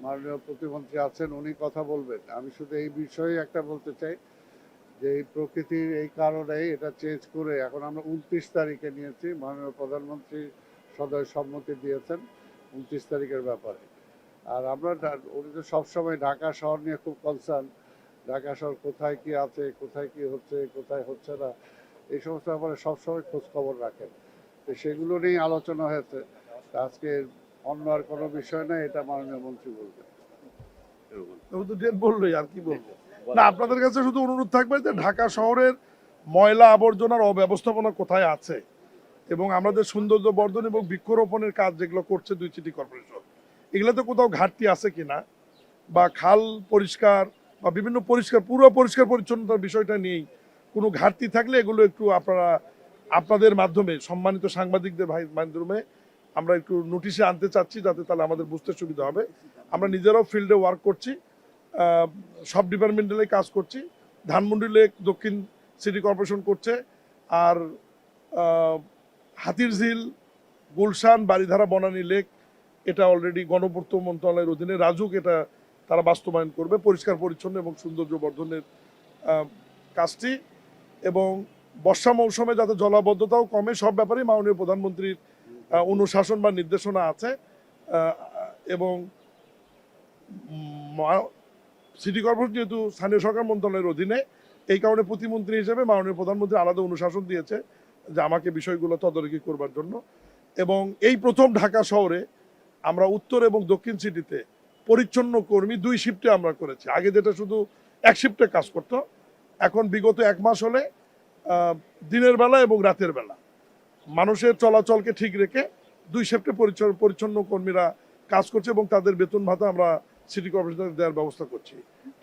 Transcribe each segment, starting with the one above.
মাননীয় প্রতিমন্ত্রী আছেন, উনি কথা বলবেন। আমি শুধু এই বিষয়ে একটা বলতে চাই যে এই প্রকৃতির এই কারণেই এটা চেঞ্জ করে এখন আমরা 29 তারিখে নিয়েছি। মাননীয় প্রধানমন্ত্রী সদয় সম্মতি দিয়েছেন 29 তারিখের ব্যাপারে। আর আমরা উনি তো সবসময় ঢাকা শহর নিয়ে খুব কনসার্ন। ঢাকা শহর কোথায় কি আছে, কোথায় কি হচ্ছে, কোথায় হচ্ছে না, এই সমস্ত ব্যাপারে সবসময় খোঁজ খবর রাখেন। তো সেগুলো নিয়েই আলোচনা হয়েছে। আজকে অন্য আর কোনো বিষয় নেই, এটা মাননীয় মন্ত্রী বলবেন। বললোই আর কি বলবো না, আপনাদের কাছে শুধু অনুরোধ থাকবে যে ঢাকা শহরের ময়লা আবর্জনার অব্যবস্থাপনা কোথায় আছে এবং আমাদের সৌন্দর্য বর্ধন এবং বৃক্ষরোপণের কাজ যেগুলো করছে দুই সিটি কর্পোরেশন, এগুলোতে কোথাও ঘাটতি আছে কিনা, বা খাল পরিষ্কার বা বিভিন্ন পুরো পরিষ্কার পরিচ্ছন্নতার বিষয়টা নিয়েই কোনো ঘাটতি থাকলে এগুলো একটু আপনারা আপনাদের মাধ্যমে সম্মানিত সাংবাদিকদের মাধ্যমে আমরা একটু নোটিশে আনতে চাচ্ছি, যাতে তাহলে আমাদের বুঝতে সুবিধা হবে। আমরা নিজেরাও ফিল্ডে ওয়ার্ক করছি, সব ডিপার্টমেন্টালে কাজ করছি। ধানমন্ডি লেক দক্ষিণ সিটি কর্পোরেশন করছে, আর হাতিরঝিল, গুলশান, বারিধারা, বনানী লেক এটা অলরেডি গণপূর্ত মন্ত্রণালয়ের অধীনে রাজুক এটা তারা বাস্তবায়ন করবে পরিষ্কার পরিচ্ছন্ন এবং সৌন্দর্য বর্ধনের কাজটি। এবং বর্ষা মৌসুমে যাতে জলাবদ্ধতাও কমে, সব ব্যাপারেই মাননীয় প্রধানমন্ত্রীর অনুশাসন বা নির্দেশনা আছে। এবং সিটি কর্পোরেশন যেহেতু স্থানীয় সরকার মন্ত্রণালয়ের অধীনে, এই কারণে প্রতিমন্ত্রী হিসেবে মাননীয় প্রধানমন্ত্রী আলাদা অনুশাসন দিয়েছে যে আমাকে বিষয়গুলো তদারকি করবার জন্য। এবং এই প্রথম ঢাকা শহরে আমরা উত্তর এবং দক্ষিণ সিটিতে পরিচ্ছন্ন কর্মী 2 শিফটে আমরা করেছি। আগে যেটা শুধু 1 শিফটে কাজ করতো, এখন বিগত 1 মাস হলে দিনের বেলা এবং রাতের বেলা মানুষের চলাচলকে ঠিক রেখে 2 শিফটে পরিচ্ছন্ন কর্মীরা কাজ করছে এবং তাদের বেতন ভাতা আমরা সিটি কর্পোরেশন দেওয়ার ব্যবস্থা করছি।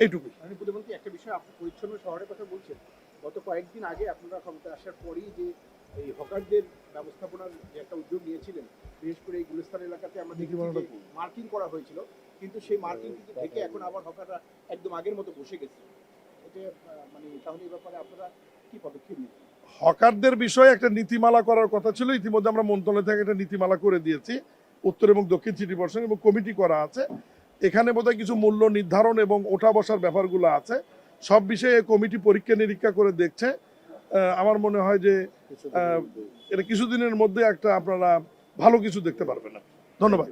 এইটুকুই। প্রধানমন্ত্রী, একটা বিষয় আপনি পরিচ্ছন্ন শহরের কথা বলছেন, গত কয়েকদিন আগে আপনারা ক্ষমতায় আসার পরেই যে এই হকারদের ব্যবস্থাপনার যে একটা উদ্যোগ নিয়েছিলেন, বিশেষ করে এই গুলিস্তান এলাকাতে আমরা দেখি মার্কিং করা হয়েছিল, কিন্তু সেই মার্কিং কিন্তু ঢেকে এখন আবার হকাররা একদম আগের মতো বসে গেছে। এটা মানে তাহলে এই ব্যাপারে আপনারা কি পদক্ষেপ নিচ্ছেন? হকারদের বিষয়ে একটা নীতিমালা করার কথা ছিল, ইতিমধ্যে আমরা মন্ত্রণালয় থেকে একটা নীতিমালা করে দিয়েছি উত্তর এবং দক্ষিণ সিটি কর্পোরেশন, এবং কমিটি করা আছে। এখানে বোধহয় কিছু মূল্য নির্ধারণ এবং ওঠা বসার ব্যাপারগুলো আছে, সব বিষয়ে কমিটি পরীক্ষা নিরীক্ষা করে দেখছে। আমার মনে হয় যে এটা কিছুদিনের মধ্যে একটা আপনারা ভালো কিছু দেখতে পারবেন। ধন্যবাদ।